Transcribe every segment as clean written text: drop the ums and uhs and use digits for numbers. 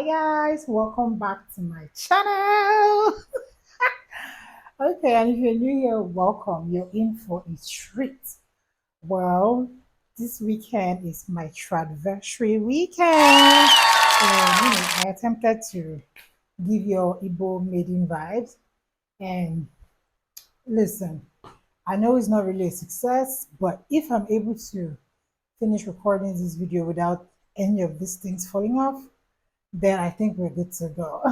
Hi guys, welcome back to my channel. Okay, and if you're new here, welcome. You're in for a treat. Well, this weekend is my tradverssary weekend. I attempted to give your Igbo maiden vibes. And listen, I know it's not really a success, but if I'm able to finish recording this video without any of these things falling off, then I think we're good to go.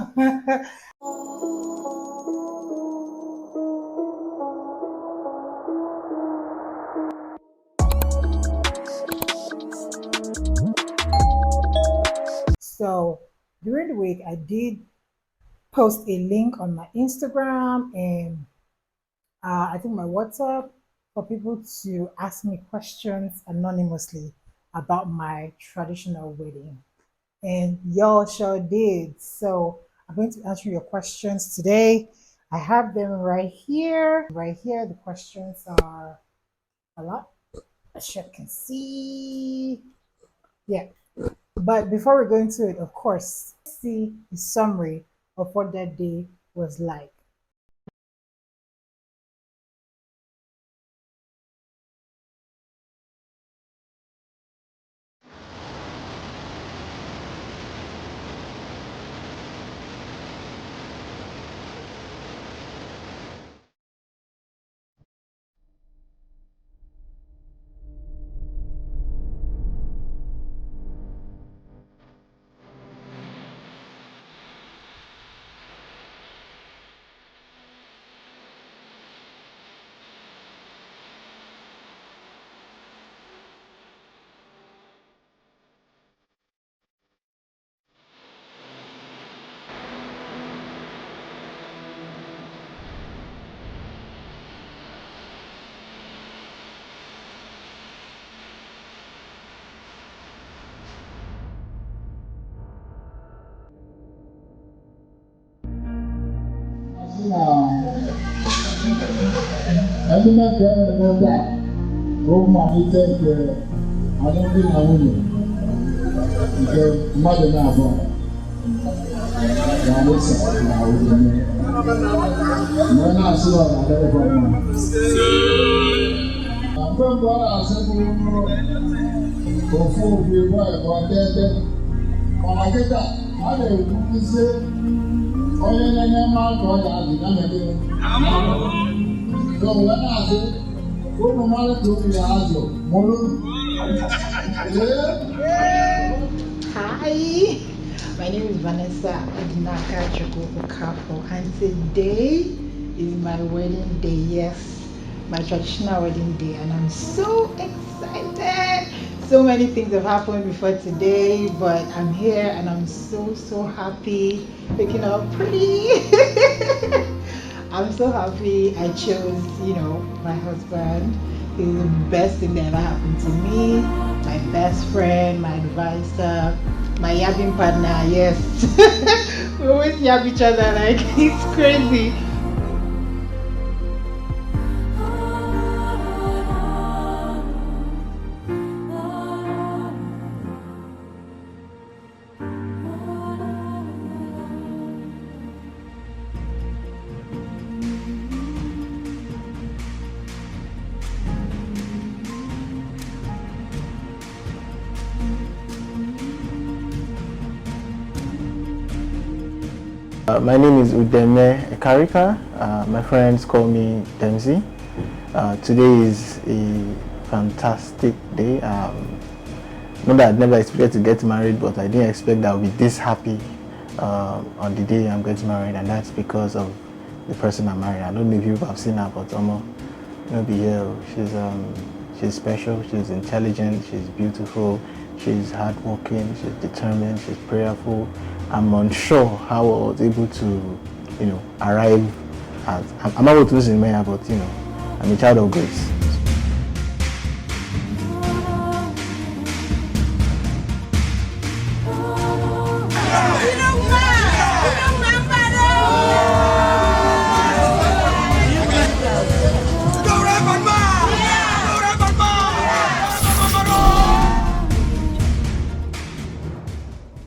So during the week, I did post a link on my Instagram and I think my WhatsApp for people to ask me questions anonymously about my traditional wedding. And y'all sure did. So I'm going to answer your questions today. I have them right here. Right here, the questions are a lot, as you can see. Yeah. But before we go into it, of course, see a summary of what that day was like. Hi, my name is Vanessa and today is my wedding day. Yes, my traditional wedding day, and I'm so excited. So many things have happened before today, but I'm here and I'm so happy. Waking up pretty. I'm so happy I chose, my husband. He's the best thing that ever happened to me. My best friend, my advisor, my yabbing partner. Yes, we always yab each other like it's crazy. My name is Udeme Ekarika. My friends call me Dempsey. Today is a fantastic day. Not that I'd never expected to get married, but I didn't expect that I'll be this happy on the day I'm getting married, and that's because of the person I'm married. I don't know if you have seen her, but she's special, she's intelligent, she's beautiful, she's hardworking, she's determined, she's prayerful. I'm unsure how I was able to, arrive at. I'm not able to listen in Maya, but I'm a child of grace.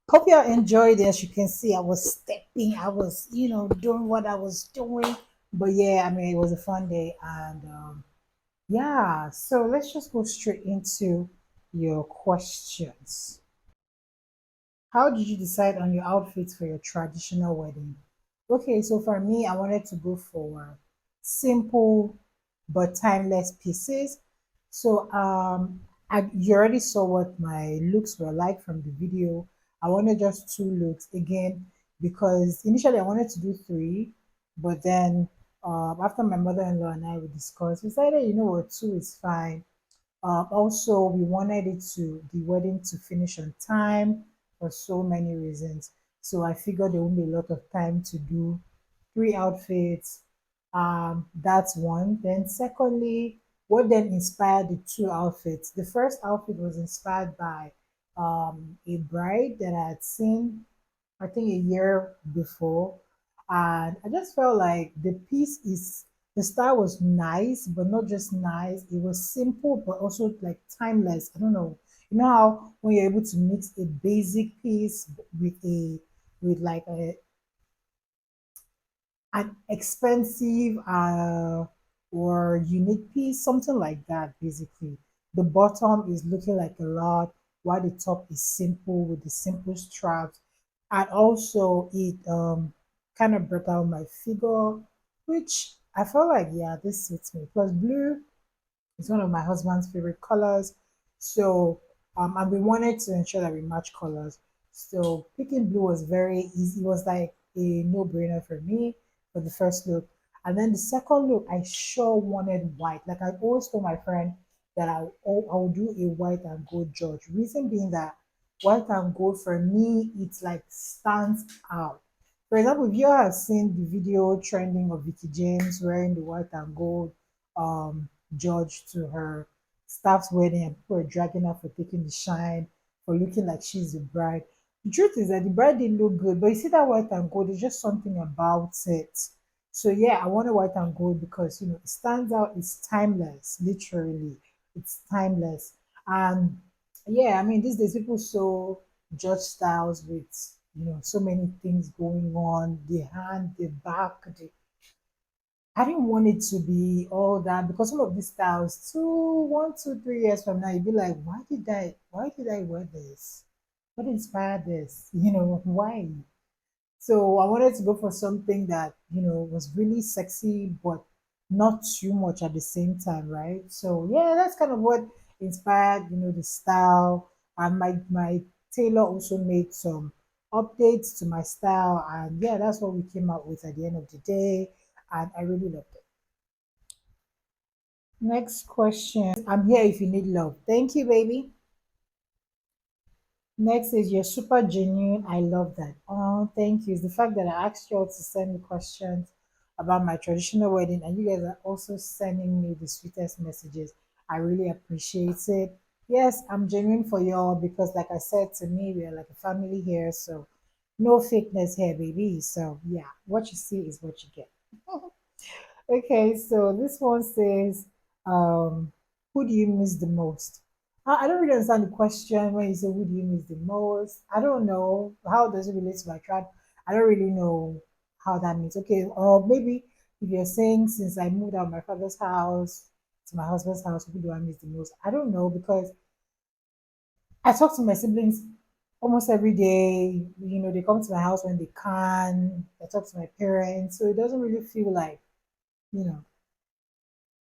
Hope you're I enjoyed it. As you can see, I was stepping, I was, doing what I was doing. But yeah, I mean, it was a fun day. And yeah, so let's just go straight into your questions. How did you decide on your outfits for your traditional wedding? Okay, so for me, I wanted to go for simple but timeless pieces. So you already saw what my looks were like from the video. I wanted just two looks again because initially I wanted to do three, but then after my mother-in-law and I would discuss, we decided, you know what, two is fine. Also, we wanted the wedding to finish on time for so many reasons. So I figured there won't be a lot of time to do three outfits. That's one. Then secondly, what then inspired the two outfits? The first outfit was inspired by a bride that I had seen I think a year before. And I just felt like the style was nice, but not just nice. It was simple, but also like timeless. I don't know. You know how when you're able to mix a basic piece with like an expensive or unique piece, something like that, basically. The bottom is looking like a lot, while the top is simple with the simple straps. And also, it kind of brought out my figure, which I felt like, yeah, this suits me. Plus, blue it's one of my husband's favorite colors. So, and we wanted to ensure that we match colors. So, picking blue was very easy. It was like a no-brainer for me for the first look. And then the second look, I sure wanted white. Like I always told my friend that I will do a white and gold George. Reason being that white and gold for me, it's like stands out. For example, if you have seen the video trending of Vicky James wearing the white and gold judge to her staff's wedding and people were dragging her for taking the shine, for looking like she's the bride. The truth is that the bride didn't look good, but you see that white and gold, there's just something about it. So yeah, I wanted white and gold because it stands out, it's timeless, literally. It's timeless. And yeah, I mean these days people so judge styles with so many things going on, the hand, the back, the I didn't want it to be all that because some of these styles, 3 years from now, you'd be like, why did I wear this? What inspired this? Why? So I wanted to go for something that, was really sexy, but not too much at the same time, right? So yeah, that's kind of what inspired, the style. And my tailor also made some updates to my style. And yeah, that's what we came up with at the end of the day. And I really loved it. Next question. I'm here if you need love. Thank you, baby. Next is you're super genuine. I love that. Oh, thank you. It's the fact that I asked you all to send me questions about my traditional wedding, and you guys are also sending me the sweetest messages. I really appreciate it. Yes, I'm genuine for y'all because, like I said to me, we're like a family here, so no fakeness here, baby. So, yeah, what you see is what you get. Okay, so this one says, who do you miss the most? I don't really understand the question when you say who do you miss the most. I don't know. How does it relate to my tribe? I don't really know how that means. Okay, or maybe if you're saying since I moved out of my father's house to my husband's house, who do I miss the most? I don't know because I talk to my siblings almost every day. They come to my house when they can. I talk to my parents, so it doesn't really feel like, you know,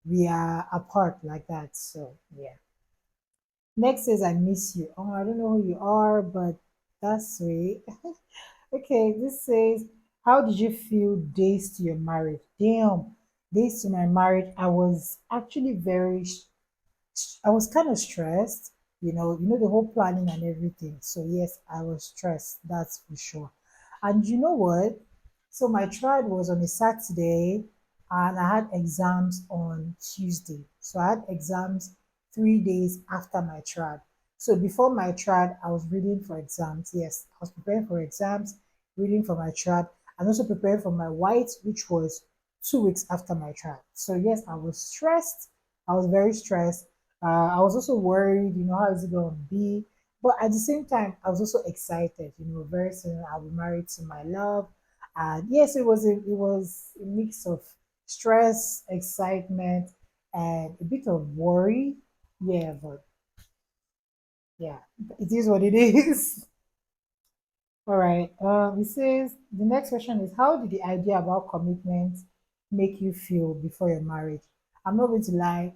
we are apart like that. So yeah. Next says I miss you. Oh, I don't know who you are, but that's sweet. Okay, this says, how did you feel days to your marriage? Damn, days to my marriage. I was actually I was kind of stressed, the whole planning and everything. So yes, I was stressed, that's for sure. And you know what? So my trial was on a Saturday and I had exams on Tuesday. So I had exams 3 days after my trial. So before my trial, I was reading for exams. Yes, I was preparing for exams, reading for my trial, and also preparing for my white, which was 2 weeks after my trial. So yes, I was stressed. I was very stressed. I was also worried, how is it going to be? But at the same time, I was also excited. Very soon I'll be married to my love. And yes, it was a mix of stress, excitement, and a bit of worry. Yeah, but yeah, it is what it is. All right. It says the next question is, how did the idea about commitment make you feel before your marriage? I'm not going to lie,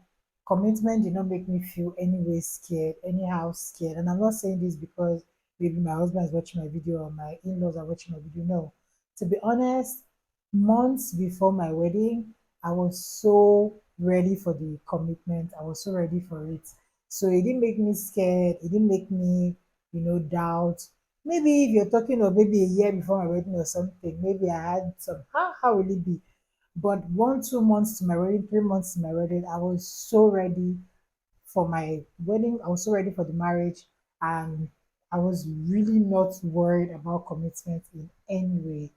commitment did not make me feel anyway scared, anyhow scared. And I'm not saying this because maybe my husband is watching my video or my in-laws are watching my video. No. To be honest, months before my wedding, I was so ready for the commitment. I was so ready for it. So it didn't make me scared. It didn't make me, doubt. Maybe if you're talking of maybe a year before my wedding or something, maybe I had some, how will it be? But 1, 2 months to my wedding, 3 months to my wedding, I was so ready for my wedding. I was so ready for the marriage. And I was really not worried about commitment in any way.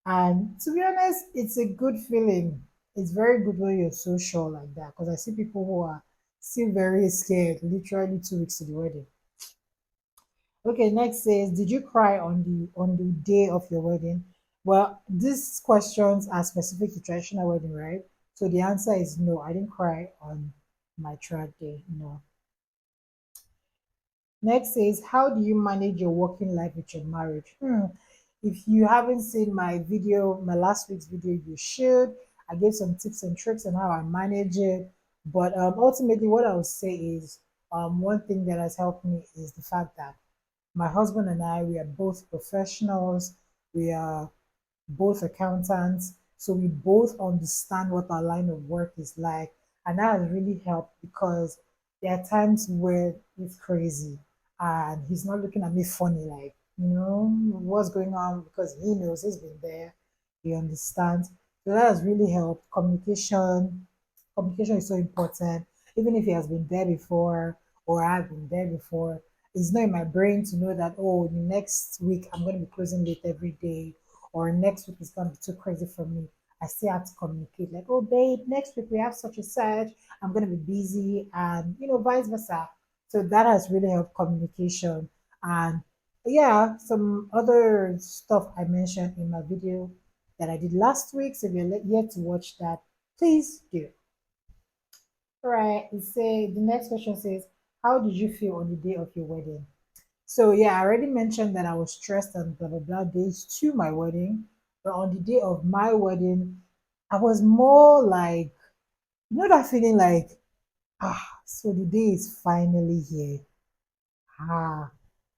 And to be honest, it's a good feeling. It's very good when you're so sure like that. Because I see people who are still very scared, literally 2 weeks to the wedding. Okay, next says, did you cry on the day of your wedding? Well, these questions are specific to traditional wedding, right? So the answer is no. I didn't cry on my trad day. No. Next says, how do you manage your working life with your marriage? If you haven't seen my video, my last week's video, you should. I gave some tips and tricks on how I manage it. But ultimately, what I would say is one thing that has helped me is the fact that my husband and I, we are both professionals. We are both accountants. So we both understand what our line of work is like. And that has really helped because there are times where it's crazy and he's not looking at me funny, like, what's going on because he knows he's been there. He understands. So that has really helped. Communication is so important. Even if he has been there before or I've been there before, it's not in my brain to know that, oh, next week I'm going to be closing late every day, or next week is going to be too crazy for me. I still have to communicate, like, oh, babe, next week we have such a such. I'm going to be busy, and, vice versa. So that has really helped communication. And yeah, some other stuff I mentioned in my video that I did last week. So if you're yet to watch that, please do. All right. The next question says, how did you feel on the day of your wedding? So yeah, I already mentioned that I was stressed and blah blah blah days to my wedding. But on the day of my wedding, I was more like, that feeling like, so the day is finally here. Ah,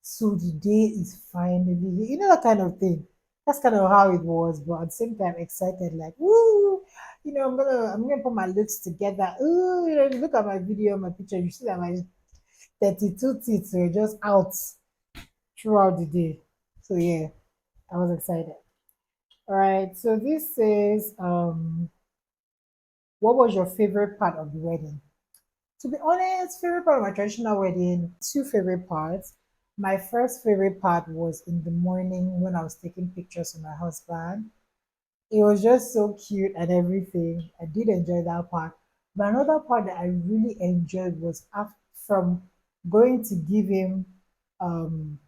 so the day is finally here. That kind of thing. That's kind of how it was, but at the same time excited, like, woo, I'm gonna put my looks together. Ooh, look at my video, my picture, you see that my 32 teeth were just out throughout the day. So yeah, I was excited. All right. So this says, what was your favorite part of the wedding? To be honest, favorite part of my traditional wedding, two favorite parts. My first favorite part was in the morning when I was taking pictures of my husband. It was just so cute and everything. I did enjoy that part. But another part that I really enjoyed was from going to give him um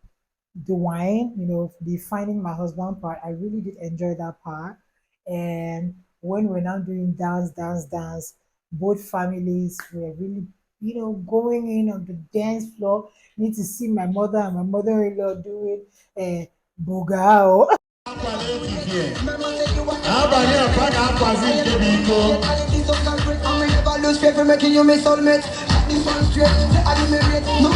the wine, the finding my husband part. I really did enjoy that part. And when we're now doing dance, dance, dance, both families were really, going in on the dance floor. Need to see my mother and my mother-in-law do it. Bugao. Making you my soulmate. This one straight, the animate. No,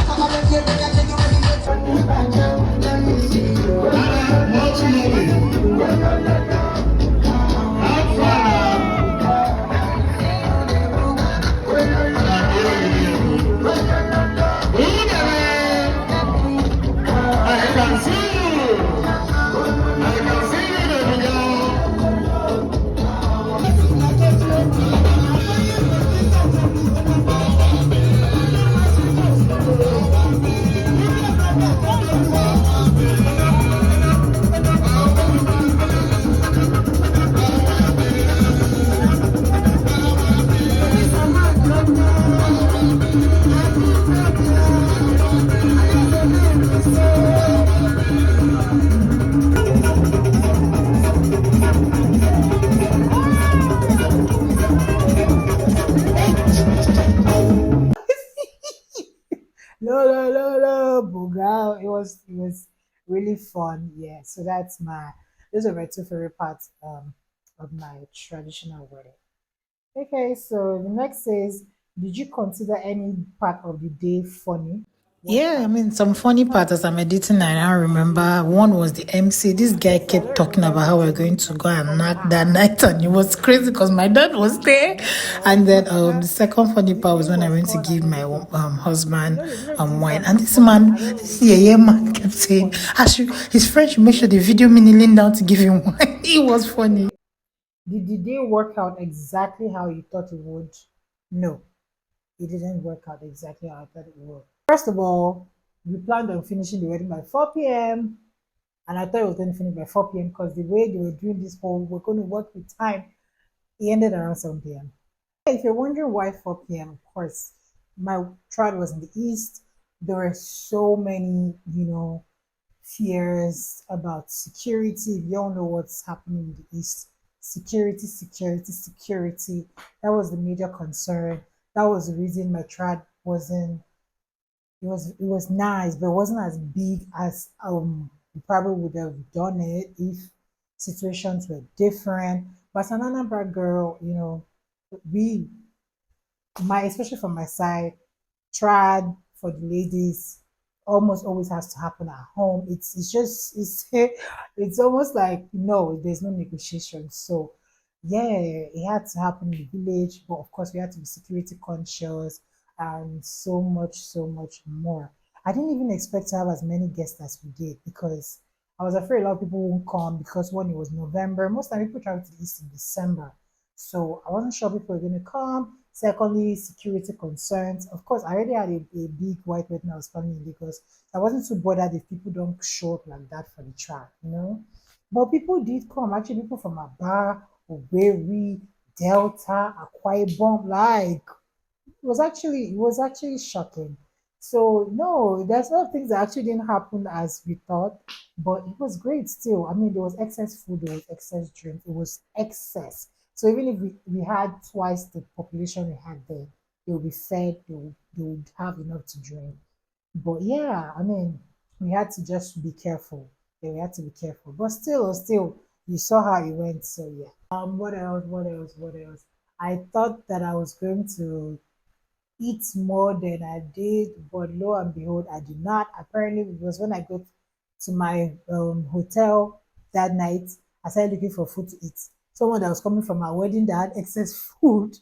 really fun. Yeah, so those are my two favorite parts of my traditional wedding. Okay, so the next says, did you consider any part of the day funny? What Yeah, I part? mean, some funny parts as I'm editing, I now remember one was the MC. This guy Honestly, I kept don't talking remember about how we're because going to go and from knock that her. night, and it was crazy because my dad was there. I'm not sure. And then the second funny The part was name when I was went to called give and my everything. husband The name seems wine. funny, And this but man, I don't this really know yeah what man made kept it saying, funny. his friend should make sure they video me kneeling down to give him wine. It was funny. Did the day work out exactly how you thought it would? No, it didn't work out exactly how I thought it would. First of all, we planned on finishing the wedding by 4 p.m. and I thought it was going to finish by 4 p.m. because the way they were doing this whole, we're going to work with time, it ended around 7 p.m. If you're wondering why 4 p.m., of course, my trial was in the east. There were so many, fears about security. You all know what's happening in the east. Security, security, security. That was the major concern. That was the reason my trial wasn't. It was nice, but it wasn't as big as we probably would have done it if situations were different. But as an Anambra girl, we especially from my side, trad for the ladies almost always has to happen at home. It's it's almost like no, there's no negotiation. So yeah, it had to happen in the village, but of course we had to be security conscious and so much more. I didn't even expect to have as many guests as we did because I was afraid a lot of people won't come because one, it was November. Most time people travel to the east in December. So I wasn't sure people were going to come. Secondly, security concerns. Of course, I already had a big white wedding I was planning in Lagos. I wasn't too bothered if people don't show up like that for the track. But people did come. Actually, people from Aba, Owerri, Delta, Akwa Ibom, like it was actually shocking. So no, there's a lot of things that actually didn't happen as we thought, but it was great still. I mean, there was excess food, there was excess drink, it was excess. So even if we had twice the population we had there, they would be fed, they would have enough to drink. But yeah, I mean, we had to just be careful. Yeah, we had to be careful. But still, you saw how it went. So yeah. What else? What else? What else? I thought that I was going to eat more than I did, but lo and behold, I did not. Apparently, it was when I got to my hotel that night, I started looking for food to eat. Someone that was coming from my wedding that had excess food,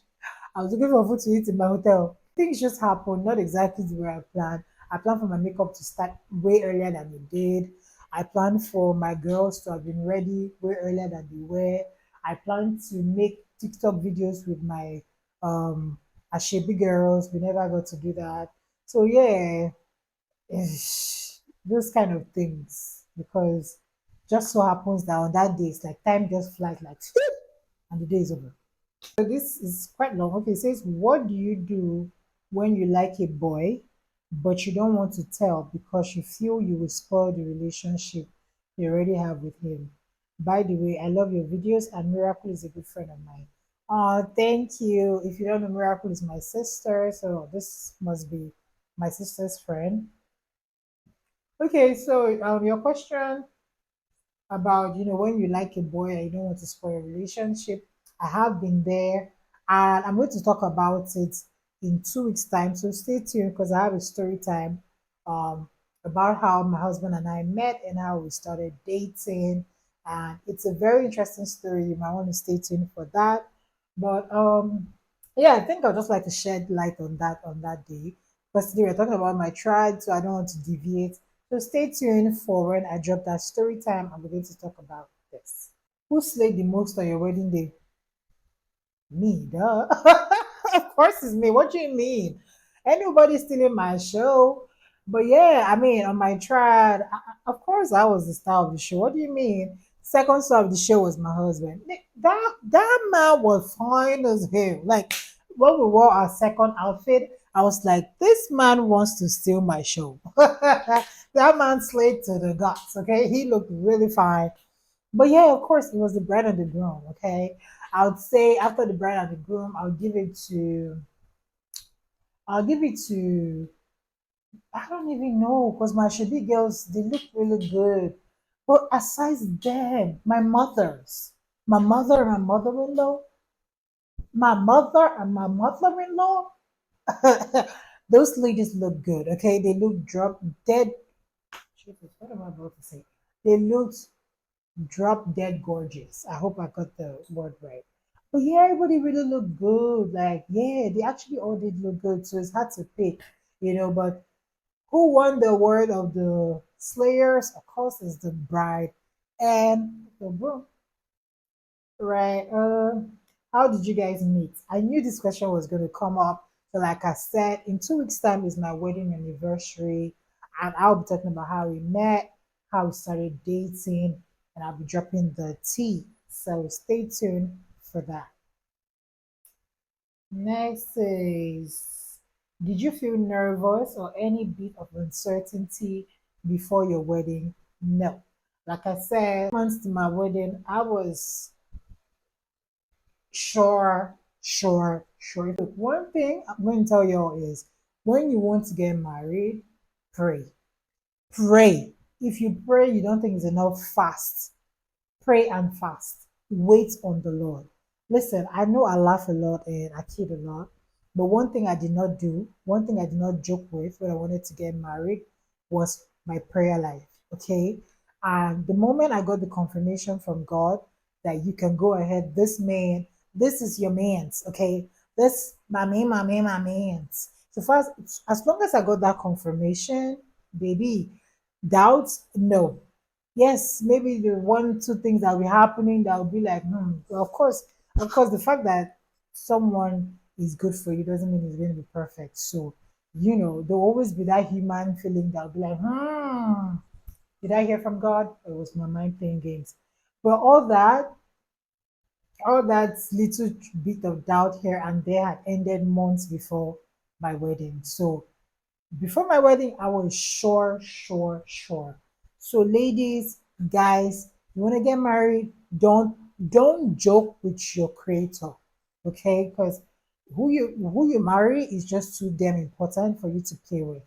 I was looking for food to eat in my hotel. Things just happened, not exactly the way I planned. I planned for my makeup to start way earlier than it did. I planned for my girls to have been ready way earlier than they were. I planned to make TikTok videos with my um Ashebi girls. We never got to do that. So yeah, those kind of things. Because just so happens that on that day it's like time just flies like and the day is over. So this is quite long. Okay, it says, what do you do when you like a boy, but you don't want to tell because you feel you will spoil the relationship you already have with him? By the way, I love your videos, and Miracle is a good friend of mine. Thank you. If you don't know, Miracle is my sister, so this must be my sister's friend. Okay, so your question about when you like a boy and you don't want to spoil a relationship. I have been there, and I'm going to talk about it in 2 weeks time, so stay tuned because I have a story time um about how my husband and I met and how we started dating, and it's a very interesting story. You might want to stay tuned for that. But yeah, I think I'd just like to shed light on that day, because today we're talking about my tribe, so I don't want to deviate. So stay tuned for when I drop that story time. I'm going to talk about this. Who slayed the most on your wedding day? Me, duh. Of course it's me. What do you mean? Anybody stealing my show? But yeah, I mean, on my trial, of course I was the star of the show. What do you mean? Second star of the show was my husband. That man was fine as hell. Like when we wore our second outfit, I was like, this man wants to steal my show. That man slayed to the guts. Okay, he looked really fine. But yeah, of course, it was the bride and the groom. Okay, I would say after the bride and the groom, I'll give it to I don't even know because my Shabi girls, they look really good. But aside them, my mother and my mother-in-law, my mother and my mother-in-law, those ladies look good. Okay, they look drop dead. Jesus, what am I about to say? They looked drop dead gorgeous. I hope I got the word right. But yeah, everybody really looked good. Like, yeah, they actually all did look good. So it's hard to pick, but who won the award of the Slayers? Of course, is the bride and the groom, right? How did you guys meet? I knew this question was going to come up. So, like I said, in 2 weeks' time is my wedding anniversary, and I'll be talking about how we met, how we started dating, and I'll be dropping the tea. So, stay tuned for that. Next is, did you feel nervous or any bit of uncertainty before your wedding? No. Like I said, months to my wedding, I was sure, sure, sure. Look, one thing I'm going to tell y'all is when you want to get married, pray. Pray. If you pray, you don't think it's enough, fast. Pray and fast. Wait on the Lord. Listen, I know I laugh a lot and I kid a lot, but one thing I did not do, one thing I did not joke with when I wanted to get married was my prayer life. Okay. And the moment I got the confirmation from God that you can go ahead, this man, this is your man's, okay? This, my man's. So fast, as long as I got that confirmation, baby, doubts, no. Yes, maybe the one, two things that will be happening that will be like, well, of course, the fact that someone is good for you doesn't mean it's going to be perfect. So, there'll always be that human feeling that will be like, did I hear from God? Or was my mind playing games? But all that little bit of doubt here and there had ended months before my wedding. So before my wedding, I was sure, sure, sure. So, ladies, guys, you want to get married? Don't joke with your creator, okay? Because who you marry is just too damn important for you to play with.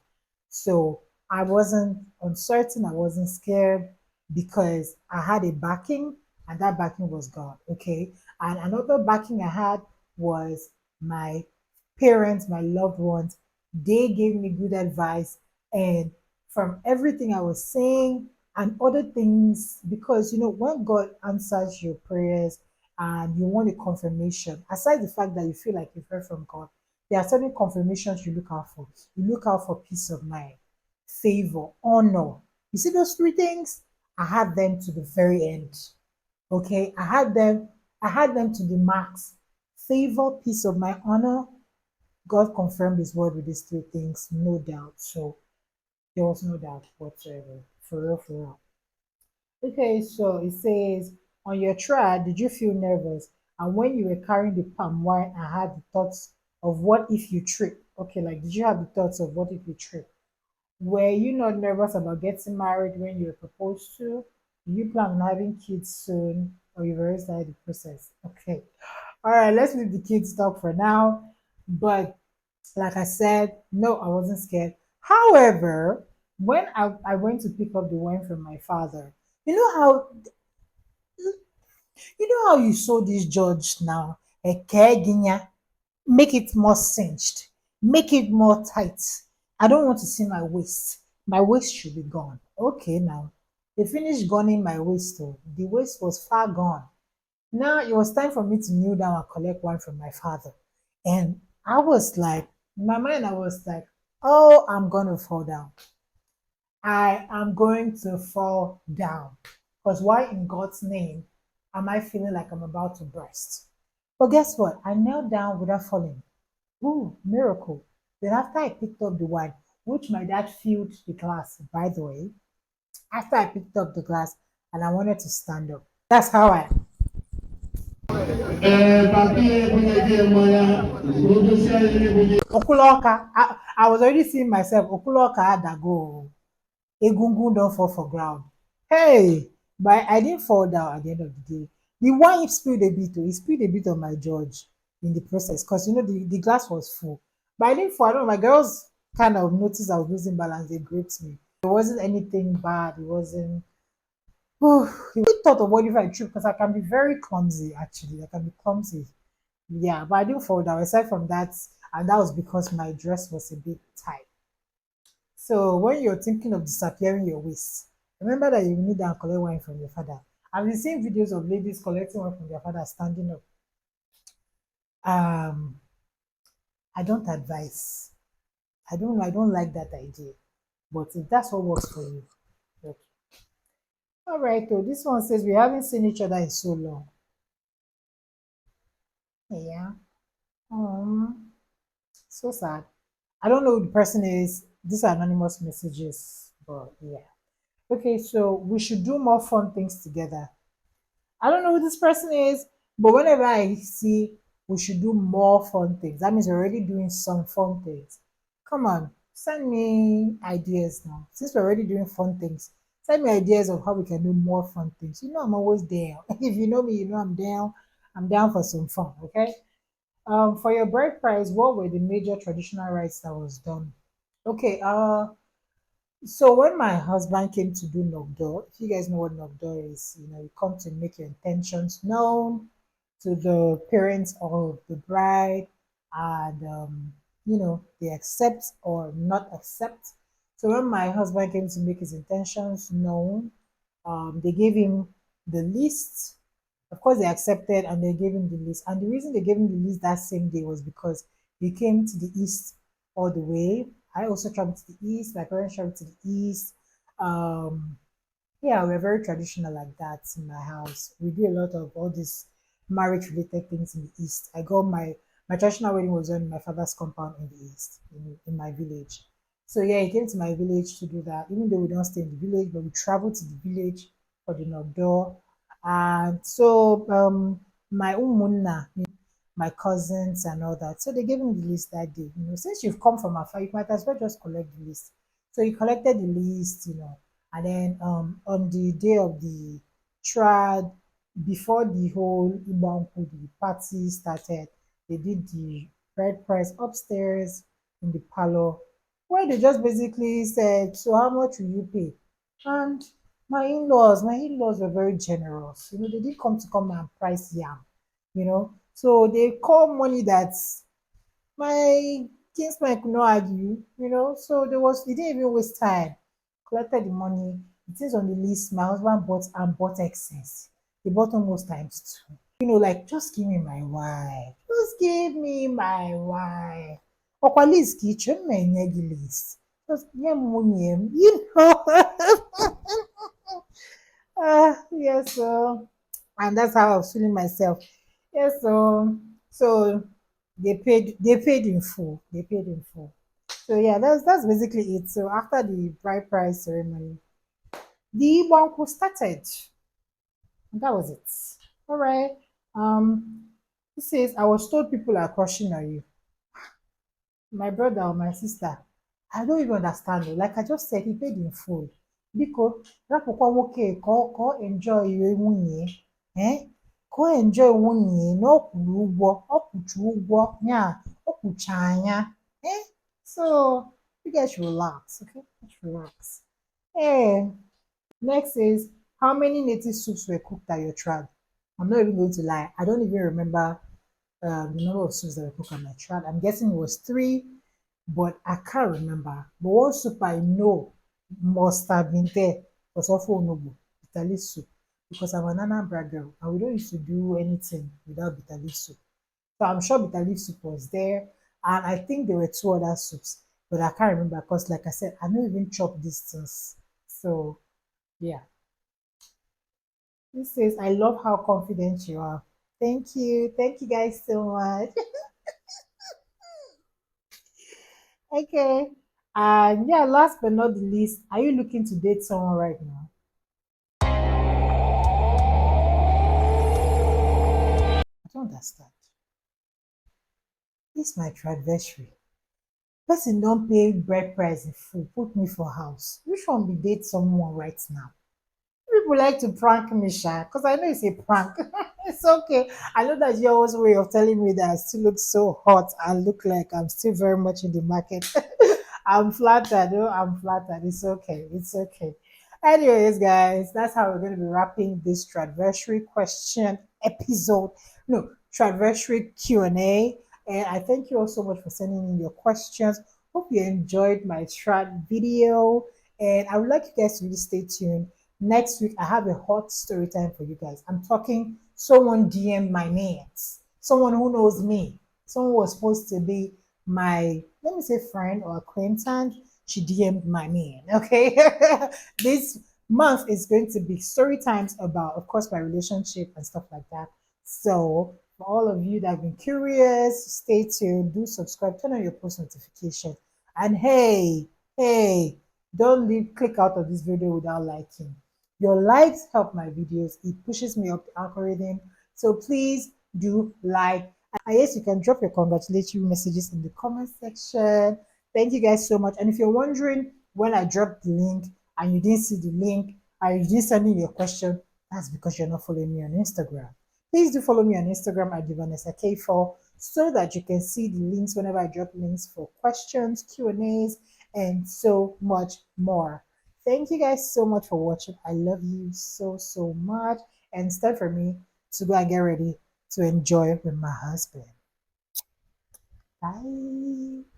So I wasn't uncertain. I wasn't scared because I had a backing, and that backing was God, okay? And another backing I had was my parents, my loved ones. They gave me good advice, and from everything I was saying and other things, because when God answers your prayers and you want a confirmation, aside the fact that you feel like you've heard from God, there are certain confirmations you look out for. You look out for peace of mind, favor, honor. You see those three things? I had them to the very end. Okay, I had them to the max. Favor, peace of mind, honor. God confirmed his word with these three things, no doubt. So there was no doubt whatsoever. For real, for real. Okay, so it says, on your trial, did you feel nervous? And when you were carrying the palm wine, I had the thoughts of what if you trip? Okay, like, did you have the thoughts of what if you trip? Were you not nervous about getting married when you were proposed to? Do you plan on having kids soon? Or you've already started the process? Okay. All right, let's leave the kids talk for now. But like I said, no, I wasn't scared. However, when I went to pick up the wine from my father, you know how you saw this judge now, a keginya, make it more cinched, make it more tight. I don't want to see my waist. My waist should be gone. Okay, now they finished gunning my waist. Though the waist was far gone. Now it was time for me to kneel down and collect one from my father. And I was like, in my mind, I was like, oh, I'm going to fall down. I am going to fall down. Because why in God's name am I feeling like I'm about to burst? But guess what? I knelt down without falling. Ooh, miracle. Then after I picked up the wine, which my dad filled the glass, by the way, after I picked up the glass and I wanted to stand up, that's how I Okuloka. I was already seeing myself. Okuloka had a go. Egungun don't fall for ground. Hey, but I didn't fall down at the end of the day. The wine spilled a bit. He spilled a bit on my judge in the process because the glass was full. But I didn't fall. I don't know, my girls. kind of noticed I was losing balance, they gripped me. It wasn't anything bad. It wasn't. He thought of what if I trip because I can be very clumsy. Actually, I can be clumsy. Yeah, but I didn't fall down. Aside from that, and that was because my dress was a bit tight. So when you're thinking of disappearing your waist, remember that you need to collect wine from your father. I've been seeing videos of ladies collecting wine from their father standing up. Um, I don't advise. I don't know. I don't like that idea. But if that's what works for you, okay. All right. So this one says we haven't seen each other in so long. Yeah. So sad. I don't know who the person is. These are anonymous messages, but yeah. Okay, so we should do more fun things together. I don't know who this person is, but whenever I see we should do more fun things, that means we're already doing some fun things. Come on, send me ideas now. Since we're already doing fun things, send me ideas of how we can do more fun things. You know, I'm always down. If you know me, you know I'm down. I'm down for some fun, okay? For your bride price, what were the major traditional rites that was done? Okay, so when my husband came to do knock if you guys know what knock is, you come to make your intentions known to the parents of the bride, and they accept or not accept. So when my husband came to make his intentions known, they gave him the list. Of course, they accepted and they gave him the list. And the reason they gave him the list that same day was because he came to the east all the way. I also traveled to the east. My parents traveled to the east. Um, yeah, we're very traditional like that in my house. We do a lot of all these marriage related things in the east. I got my traditional wedding was done in my father's compound in the east, in my village. So yeah, he came to my village to do that. Even though we don't stay in the village, but we traveled to the village for the Nogdo. And so my umunna, my cousins and all that. So they gave him the list that day. Since you've come from afar, you might as well just collect the list. So he collected the list, and then on the day of the trad, before the whole Ibanku, the party started, they did the bride price upstairs in the parlor, where they just basically said, so how much will you pay? And my in-laws were very generous. They did come and price yam, So they call money that my kinsman could not argue. So they didn't even waste time. Collected the money. It is on the list. My husband bought excess. He bought almost times two. Like just give me my wife. Just give me my wife. Ọkwa list ka ị chọrọ m enye gị list. Just nye m nwunye m. Yes, so and that's how I was feeling myself. Yes, so they paid in full. They paid in full. So yeah, that's basically it. So after the bride price ceremony, the Ibanku started. And that was it. All right. This says I was told people are crushing on you. My brother or my sister, I don't even understand it. Like I just said, he paid in full. Biko, rapụkwa nwoke ka ọ enjoy nwunye, eh? Ka ọ enjoy nwunye na ọ kwụrụ ụgwọ, ọ kwụcha ụgwọ, ya, ọ kwụcha anya, eh? So, you guys should relax, okay? Just relax. Hey, next is how many native soups were cooked at your tribe? I'm not even going to lie. I don't even remember the number of soups that were cooked at my tribe. I'm guessing it was three, but I can't remember. But one soup I know must have been there was also onubu, bitter leaf soup, because I'm an Anambra girl and we don't used to do anything without bitter leaf soup. So I'm sure bitter leaf soup was there, and I think there were two other soups, but I can't remember because, like I said, I don't even chop these things. So yeah, this says I love how confident you are. Thank you guys so much. Okay. And yeah, last but not the least, are you looking to date someone right now? I don't understand. This my tradverssary. Person don't pay bride price in full, put me for house. Which one be date someone right now? People like to prank me, Sha, because I know it's a prank. It's okay. I know that your way of telling me that I still look so hot and look like I'm still very much in the market. I'm flattered. Oh, I'm flattered. It's okay. It's okay. Anyways, guys, that's how we're going to be wrapping this tradversary question episode. No, tradversary Q&A. And I thank you all so much for sending in your questions. Hope you enjoyed my trad video. And I would like you guys to really stay tuned. Next week, I have a hot story time for you guys. I'm talking someone DM my names, someone who knows me, someone who was supposed to be my, let me say, friend or acquaintance. She DM'd my man. Okay. This month is going to be story times about, of course, my relationship and stuff like that. So, for all of you that have been curious, stay tuned, do subscribe, turn on your post notification. And hey, don't leave, click out of this video without liking. Your likes help my videos, it pushes me up the algorithm. So please do like. And yes, you can drop your congratulatory messages in the comment section. Thank you guys so much. And if you're wondering when I dropped the link and you didn't see the link and you didn't send in your question, that's because you're not following me on Instagram. Please do follow me on Instagram at Vanessa K4 so that you can see the links whenever I drop links for questions, Q&As, and so much more. Thank you guys so much for watching. I love you so much. And it's time for me to go and get ready to enjoy with my husband. Bye.